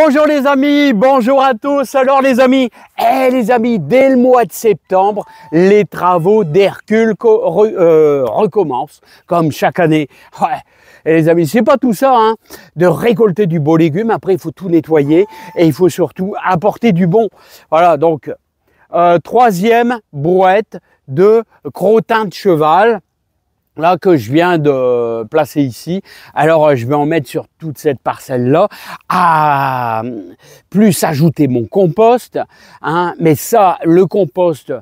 Bonjour les amis, bonjour à tous. Alors les amis, dès le mois de septembre, les travaux d'Hercule recommencent, comme chaque année. Ouais. Et les amis, c'est pas tout ça, hein, de récolter du beau légume. Après, il faut tout nettoyer et il faut surtout apporter du bon. Voilà, donc, troisième brouette de crottin de cheval. Là que je viens de placer ici. Alors je vais en mettre sur toute cette parcelle là, à plus ajouter mon compost, hein, mais ça, le compost,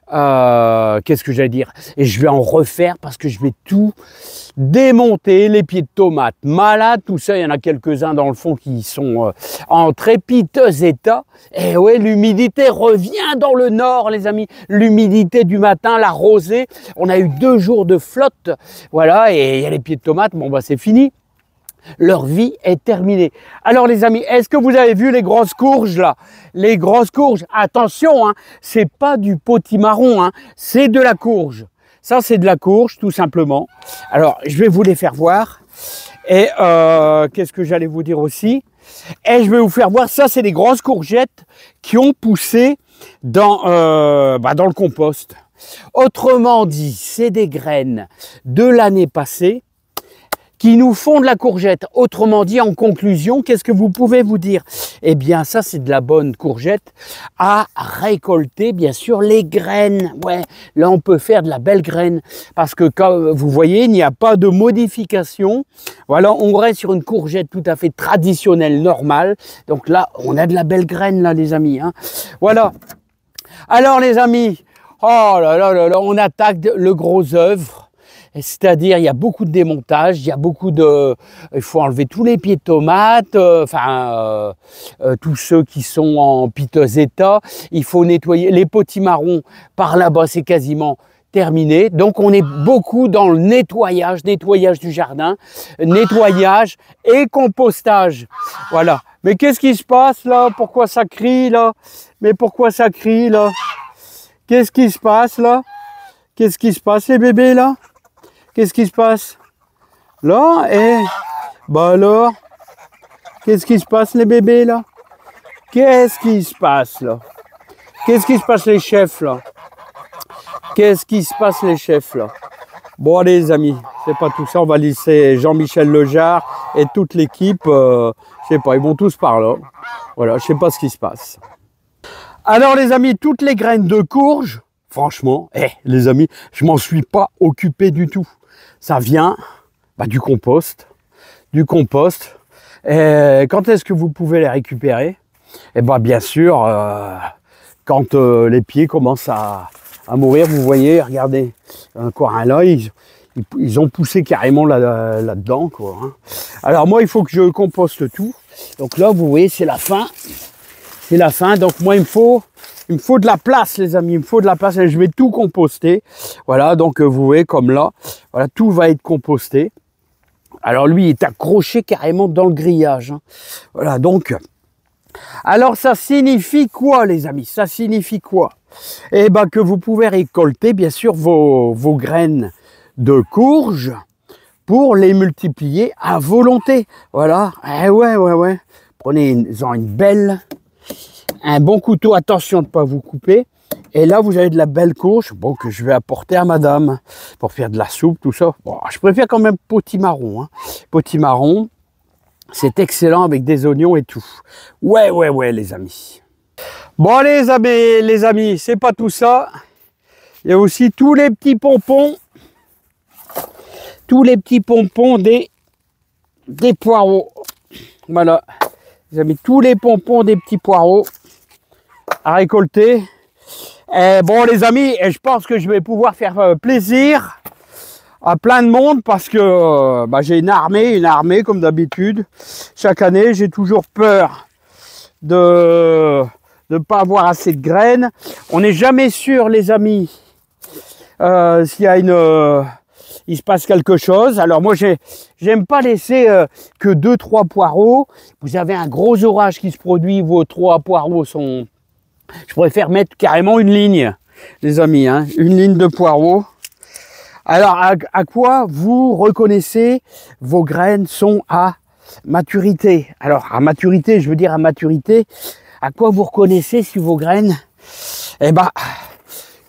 qu'est-ce que j'allais dire, et je vais en refaire parce que je vais tout démonter, les pieds de tomates malades, tout ça, il y en a quelques-uns dans le fond qui sont en très piteux état. Et ouais, l'humidité revient dans le nord, les amis, l'humidité du matin, la rosée, on a eu 2 jours de flotte, voilà, et il y a les pieds de tomates, bon bah c'est fini. Leur vie est terminée. Alors les amis, est-ce que vous avez vu les grosses courges là? Les grosses courges, attention, hein, c'est pas du potimarron, hein, c'est de la courge. Ça c'est de la courge tout simplement. Alors je vais vous les faire voir. Et qu'est-ce que j'allais vous dire aussi? Et je vais vous faire voir, ça c'est des grosses courgettes qui ont poussé dans le compost. Autrement dit, c'est des graines de l'année passée qui nous font de la courgette. Autrement dit, en conclusion, qu'est-ce que vous pouvez vous dire? Eh bien, ça, c'est de la bonne courgette à récolter, bien sûr, les graines. Ouais, là, on peut faire de la belle graine parce que, comme vous voyez, il n'y a pas de modification. Voilà, on reste sur une courgette tout à fait traditionnelle, normale. Donc là, on a de la belle graine, là, les amis, hein. Voilà. Alors, les amis, oh là là là là, on attaque le gros œuvre. C'est-à-dire, il y a beaucoup de démontage, il y a beaucoup de... Il faut enlever tous les pieds de tomates, tous ceux qui sont en piteux état. Il faut nettoyer les potimarrons. Par là-bas, c'est quasiment terminé. Donc, on est beaucoup dans le nettoyage du jardin, nettoyage et compostage. Voilà. Mais qu'est-ce qui se passe là? Pourquoi ça crie là? Mais pourquoi ça crie là? Qu'est-ce qui se passe là? Qu'est-ce qui se passe les bébés là? Qu'est-ce qui se passe là? Bah alors, qu'est-ce qui se passe les bébés là? Qu'est-ce qui se passe là? Qu'est-ce qui se passe les chefs là? Qu'est-ce qui se passe les chefs là? Bon allez les amis, c'est pas tout ça, on va laisser Jean-Michel Lejar et toute l'équipe, je sais pas, ils vont tous par là. Voilà, je sais pas ce qui se passe. Alors les amis, toutes les graines de courge, franchement, les amis, je m'en suis pas occupé du tout. Ça vient du compost. Et quand est-ce que vous pouvez les récupérer? Eh bien, bien sûr, quand les pieds commencent à mourir. Vous voyez, regardez, encore un là, ils ont poussé carrément là-dedans, quoi, hein. Alors moi, il faut que je composte tout. Donc là, vous voyez, c'est la fin. C'est la fin. Donc moi, il me faut de la place, les amis, il me faut de la place et je vais tout composter. Voilà, donc vous voyez comme là, voilà, tout va être composté. Alors lui, il est accroché carrément dans le grillage, hein. Voilà, donc, alors ça signifie quoi, les amis? Ça signifie quoi? Eh bien, que vous pouvez récolter, bien sûr, vos graines de courge pour les multiplier à volonté. Voilà, ouais. Prenez-en un bon couteau, attention de ne pas vous couper. Et là, vous avez de la belle courge, bon, que je vais apporter à madame pour faire de la soupe, tout ça. Bon, je préfère quand même potimarron, hein. Potimarron, c'est excellent avec des oignons et tout. Ouais, les amis. Bon, les amis, c'est pas tout ça. Il y a aussi tous les petits pompons. Tous les petits pompons des poireaux. Voilà. Les amis, tous les pompons des petits poireaux à récolter. Et bon les amis, je pense que je vais pouvoir faire plaisir à plein de monde parce que j'ai une armée comme d'habitude. Chaque année, j'ai toujours peur de ne pas avoir assez de graines. On n'est jamais sûr, les amis, s'il y a il se passe quelque chose. Alors moi, j'aime pas laisser que 2-3 poireaux. Vous avez un gros orage qui se produit, vos 3 poireaux sont... Je préfère mettre carrément une ligne, les amis, hein, une ligne de poireaux. Alors, à quoi vous reconnaissez vos graines sont à maturité. Alors, à maturité, je veux dire à maturité, à quoi vous reconnaissez si vos graines, eh ben,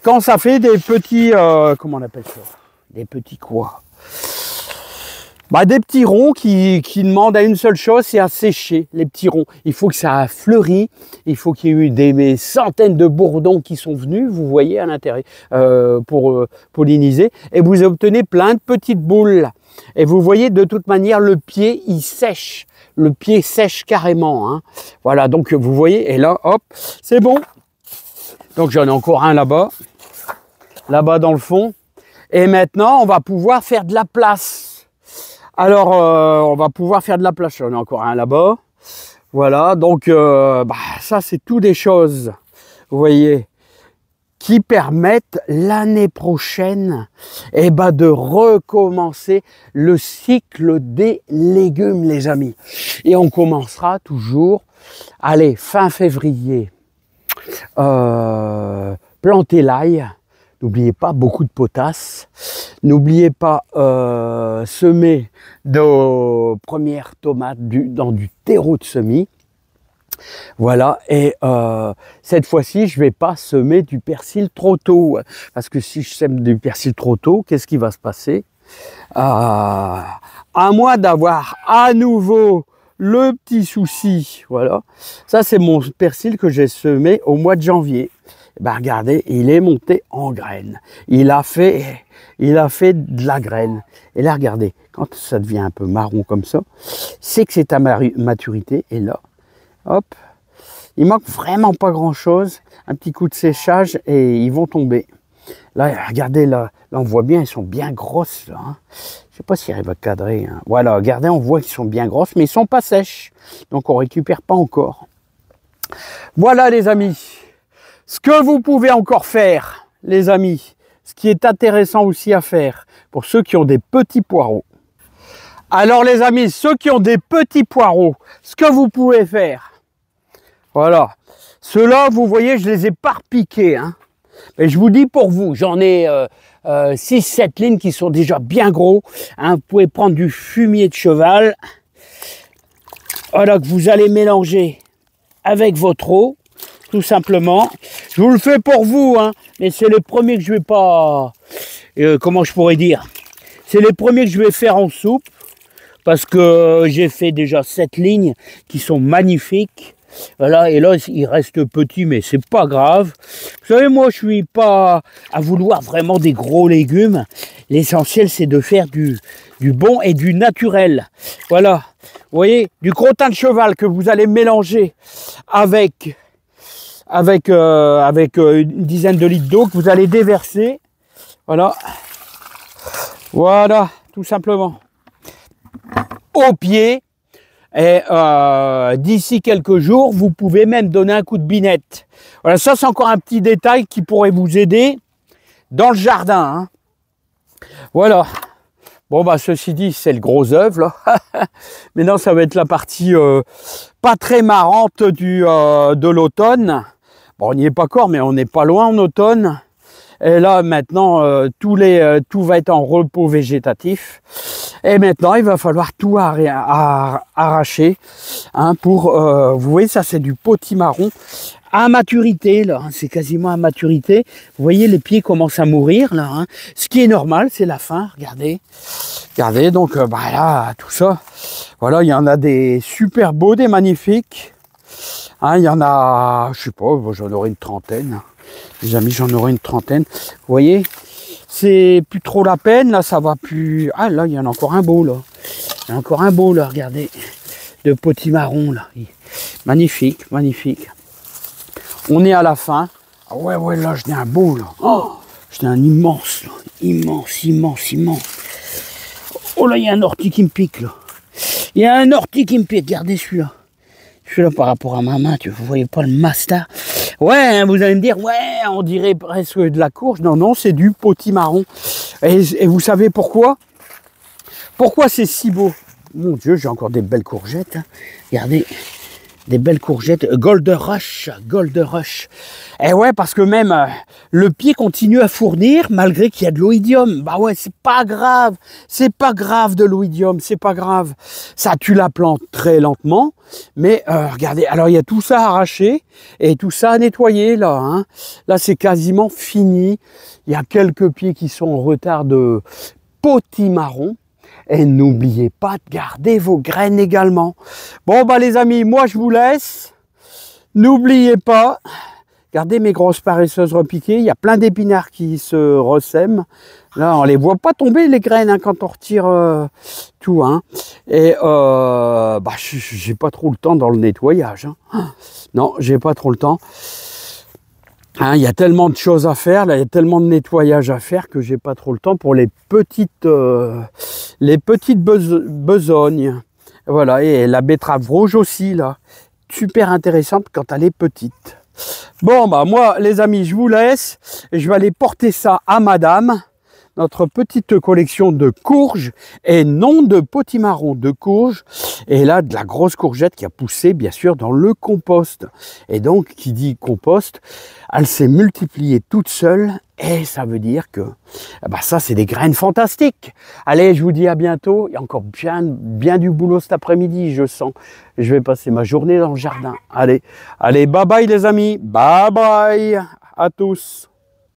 quand ça fait des petits, comment on appelle ça? Des petits quoi? Bah, des petits ronds qui demandent à une seule chose, c'est à sécher, les petits ronds. Il faut que ça a fleuri, il faut qu'il y ait eu des centaines de bourdons qui sont venus, vous voyez, à l'intérieur, pour polliniser, et vous obtenez plein de petites boules. Et vous voyez, de toute manière, le pied, il sèche. Le pied sèche carrément, hein. Voilà, donc vous voyez, et là, hop, c'est bon. Donc j'en ai encore un là-bas, dans le fond. Et maintenant, on va pouvoir faire de la place. Alors, on va pouvoir faire de la place. J'en ai encore un là-bas. Voilà, donc ça, c'est tout des choses, vous voyez, qui permettent l'année prochaine de recommencer le cycle des légumes, les amis. Et on commencera toujours, allez, fin février, planter l'ail. N'oubliez pas beaucoup de potasse. N'oubliez pas semer nos premières tomates dans du terreau de semis. Voilà, et cette fois-ci, je ne vais pas semer du persil trop tôt. Parce que si je sème du persil trop tôt, qu'est-ce qui va se passer? À moins d'avoir à nouveau le petit souci, voilà. Ça, c'est mon persil que j'ai semé au mois de janvier. Ben, regardez, il est monté en graines. Il a fait de la graine. Et là, regardez, quand ça devient un peu marron comme ça, c'est que c'est à maturité. Et là, hop, il manque vraiment pas grand-chose. Un petit coup de séchage et ils vont tomber. Là, regardez, là on voit bien, elles sont bien grosses. Là, hein. Je sais pas si elle va cadrer. Hein. Voilà, regardez, on voit qu'ils sont bien grosses, mais ils sont pas sèches. Donc, on récupère pas encore. Voilà, les amis. Ce que vous pouvez encore faire, les amis, ce qui est intéressant aussi à faire pour ceux qui ont des petits poireaux. Alors les amis, ceux qui ont des petits poireaux, ce que vous pouvez faire, voilà, ceux-là, vous voyez, je les ai pas repiqués, hein. Mais je vous dis pour vous, j'en ai 6-7 lignes qui sont déjà bien gros, hein. Vous pouvez prendre du fumier de cheval, voilà, que vous allez mélanger avec votre eau. Tout simplement. Je vous le fais pour vous, hein, mais c'est les premiers que je vais pas... comment je pourrais dire? C'est les premiers que je vais faire en soupe, parce que j'ai fait déjà 7 lignes qui sont magnifiques. Voilà, et là, il reste petit, mais c'est pas grave. Vous savez, moi, je suis pas à vouloir vraiment des gros légumes. L'essentiel, c'est de faire du bon et du naturel. Voilà, vous voyez, du crottin de cheval que vous allez mélanger avec une dizaine de litres d'eau que vous allez déverser. Voilà. Voilà, tout simplement. Au pied. Et d'ici quelques jours, vous pouvez même donner un coup de binette. Voilà, ça c'est encore un petit détail qui pourrait vous aider dans le jardin. Hein. Voilà. Bon, bah, ceci dit, c'est le gros œuvre, là. Maintenant, ça va être la partie pas très marrante de l'automne. Bon, on n'y est pas encore, mais on n'est pas loin en automne. Et là, maintenant, tout va être en repos végétatif. Et maintenant, il va falloir tout arracher. Hein, vous voyez, ça, c'est du potimarron à maturité, là. Hein, c'est quasiment à maturité. Vous voyez, les pieds commencent à mourir, là. Hein. Ce qui est normal, c'est la fin. Regardez. Regardez, donc, là, tout ça. Voilà, il y en a des super beaux, des magnifiques. Hein, il y en a, je sais pas, j'en aurai une trentaine. Les amis, j'en aurai une trentaine. Vous voyez, c'est plus trop la peine, là, ça va plus... Ah, là, il y en a encore un beau, là. Il y en a encore un beau, là, regardez. De potimarron, là. Magnifique, magnifique. On est à la fin. Ah ouais, là, j'en ai un beau, là. Oh, j'en ai un immense, là. Immense, immense, immense. Oh, là, il y a un ortie qui me pique, là. Il y a un ortie qui me pique, regardez celui-là. Celui-là, par rapport à ma main, vous voyez pas le mastar. Ouais, hein, vous allez me dire, ouais, on dirait presque de la courge. Non, non, c'est du potimarron. Et vous savez pourquoi? Pourquoi c'est si beau? Mon Dieu, j'ai encore des belles courgettes. Hein. Regardez, Des belles courgettes. Gold Rush, Gold Rush. Et ouais, parce que même le pied continue à fournir malgré qu'il y a de l'oïdium. Bah ouais, c'est pas grave. C'est pas grave de l'oïdium, c'est pas grave. Ça tue la plante très lentement. Mais regardez, alors il y a tout ça arraché et tout ça à nettoyer là. Hein. Là, c'est quasiment fini. Il y a quelques pieds qui sont en retard de potimarron. Et n'oubliez pas de garder vos graines également. Bon, bah les amis, moi je vous laisse. N'oubliez pas, regardez mes grosses paresseuses repiquées. Il y a plein d'épinards qui se ressèment. Là, on les voit pas tomber les graines hein, quand on retire tout. Hein. Et bah, j'ai pas trop le temps dans le nettoyage. Hein. Non, j'ai pas trop le temps. Hein, il y a tellement de choses à faire, là, il y a tellement de nettoyage à faire que j'ai pas trop le temps pour les petites besognes. Voilà, et la betterave rouge aussi, là, super intéressante quand elle est petite. Bon, bah moi, les amis, je vous laisse. Et je vais aller porter ça à madame. Notre petite collection de courges et non de potimarron, de courges. Et là, de la grosse courgette qui a poussé, bien sûr, dans le compost. Et donc, qui dit compost, elle s'est multipliée toute seule. Et ça veut dire que bah ça, c'est des graines fantastiques. Allez, je vous dis à bientôt. Il y a encore bien du boulot cet après-midi, je sens. Je vais passer ma journée dans le jardin. Allez, bye bye les amis. Bye bye à tous.